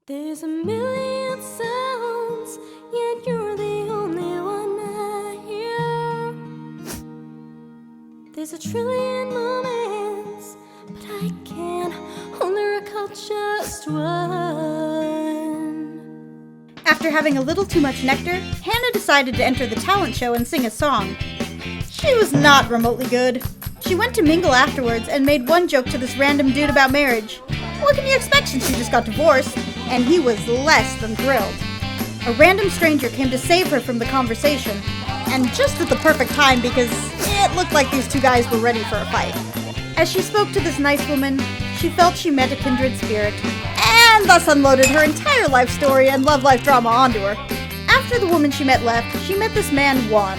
There's a million sounds, yet you're the only one I hear. There's a trillion moments, but I can only recall just one. After having a little too much nectar, Hannah decided to enter the talent show and sing a song. She was not remotely good. She went to mingle afterwards and made one joke to this random dude about marriage. What can you expect since she just got divorced? And he was less than thrilled. A random stranger came to save her from the conversation, and just at the perfect time because it looked like these two guys were ready for a fight. As she spoke to this nice woman, she felt she met a kindred spirit, and thus unloaded her entire life story and love life drama onto her. After the woman she met left, she met this man, Juan.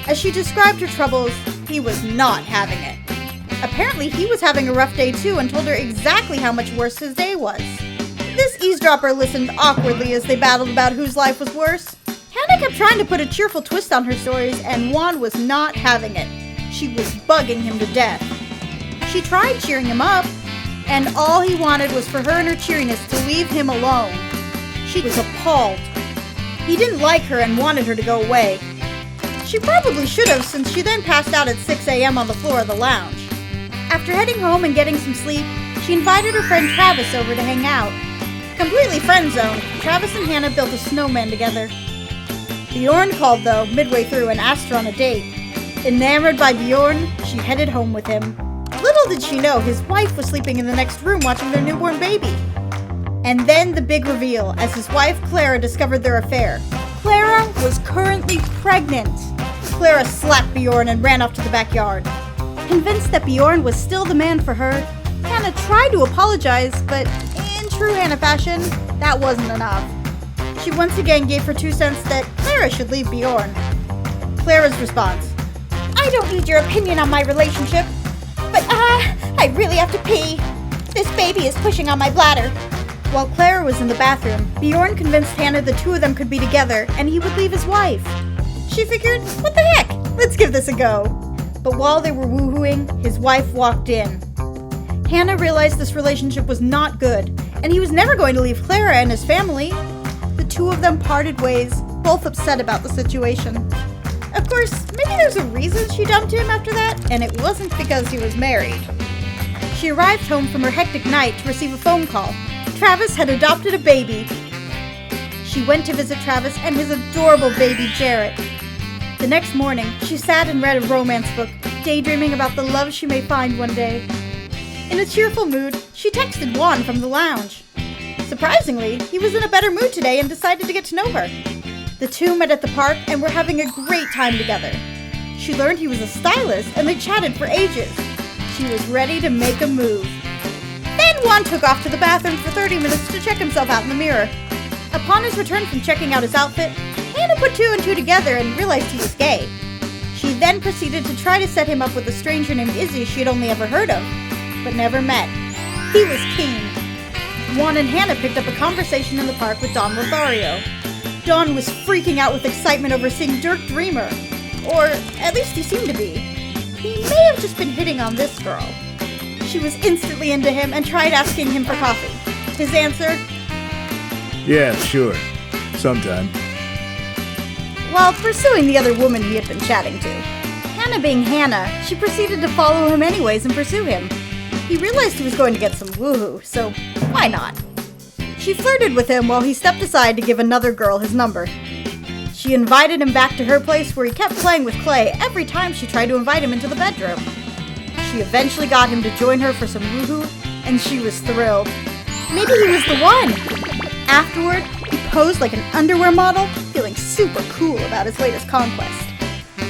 As she described her troubles, he was not having it. Apparently, he was having a rough day too and told her exactly how much worse his day was. This eavesdropper listened awkwardly as they battled about whose life was worse. Hannah kept trying to put a cheerful twist on her stories, and Juan was not having it. She was bugging him to death. She tried cheering him up, and all he wanted was for her and her cheeriness to leave him alone. She was appalled. He didn't like her and wanted her to go away. She probably should have, since she then passed out at 6 a.m. on the floor of the lounge. After heading home and getting some sleep, she invited her friend Travis over to hang out. Completely friend-zoned, Travis and Hannah built a snowman together. Bjorn called, though, midway through and asked her on a date. Enamored by Bjorn, she headed home with him. Little did she know his wife was sleeping in the next room watching their newborn baby. And then the big reveal, as his wife Clara discovered their affair. Clara was currently pregnant. Clara slapped Bjorn and ran off to the backyard. Convinced that Bjorn was still the man for her, Hannah tried to apologize, but in true Hannah fashion, that wasn't enough. She once again gave her 2 cents that Clara should leave Bjorn. Clara's response: "I don't need your opinion on my relationship, but I really have to pee. This baby is pushing on my bladder." While Clara was in the bathroom, Bjorn convinced Hannah the two of them could be together and he would leave his wife. She figured, what the heck, let's give this a go. But while they were woohooing, his wife walked in. Hannah realized this relationship was not good, and he was never going to leave Clara and his family. The two of them parted ways, both upset about the situation. Of course, maybe there's a reason she dumped him after that, and it wasn't because he was married. She arrived home from her hectic night to receive a phone call. Travis had adopted a baby. She went to visit Travis and his adorable baby Jarrett. The next morning, she sat and read a romance book, daydreaming about the love she may find one day. In a cheerful mood, she texted Juan from the lounge. Surprisingly, he was in a better mood today and decided to get to know her. The two met at the park and were having a great time together. She learned he was a stylist and they chatted for ages. She was ready to make a move. Then Juan took off to the bathroom for 30 minutes to check himself out in the mirror. Upon his return from checking out his outfit, Hannah put 2 and 2 together and realized he was gay. She then proceeded to try to set him up with a stranger named Izzy she had only ever heard of, but never met. He was keen. Juan and Hannah picked up a conversation in the park with Don Lothario. Don was freaking out with excitement over seeing Dirk Dreamer, or at least he seemed to be. He may have just been hitting on this girl. She was instantly into him and tried asking him for coffee. His answer: "Yeah, sure. Sometime." While pursuing the other woman he had been chatting to. Hannah being Hannah, she proceeded to follow him anyways and pursue him. He realized he was going to get some woohoo, so why not? She flirted with him while he stepped aside to give another girl his number. She invited him back to her place where he kept playing with clay every time she tried to invite him into the bedroom. She eventually got him to join her for some woohoo, and she was thrilled. Maybe he was the one! Afterward, he posed like an underwear model, feeling super cool about his latest conquest.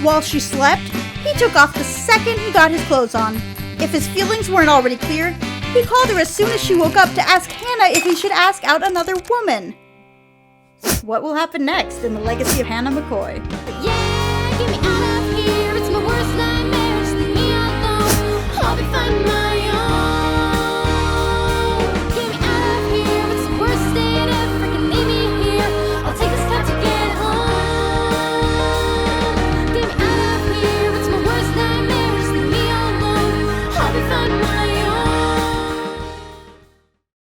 While she slept, he took off the second he got his clothes on. If his feelings weren't already clear, he called her as soon as she woke up to ask Hannah if he should ask out another woman. What will happen next in the legacy of Hannah McCoy?